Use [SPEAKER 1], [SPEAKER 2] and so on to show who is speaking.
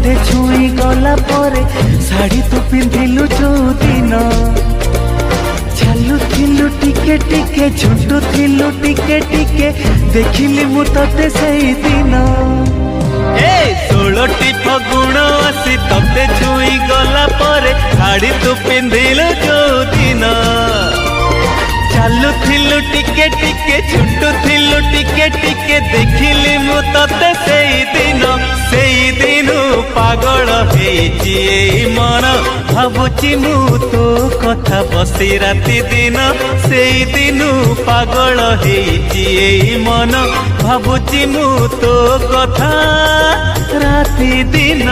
[SPEAKER 1] तोते छुई गला परे शाड़ी तू पिंधिलु जो दिन चालुथिलु टिके टिके झुंटुथिलु टिके टिके देखिली मु तोते सेई दिन ए 16टी फगुण आसी तोते छुई गला परे शाड़ी तू पिंधिलु जो दिन चालुथिलु टिके टिके झुंटुथिलु टिके टिके देखिली मु तोते सेई दिन पागल हेची एई मन भाबुची मु तो कथा बसी राति दिन सेई दिन पागल हेची एई मन भाबुची मु तो कथा राति दिन।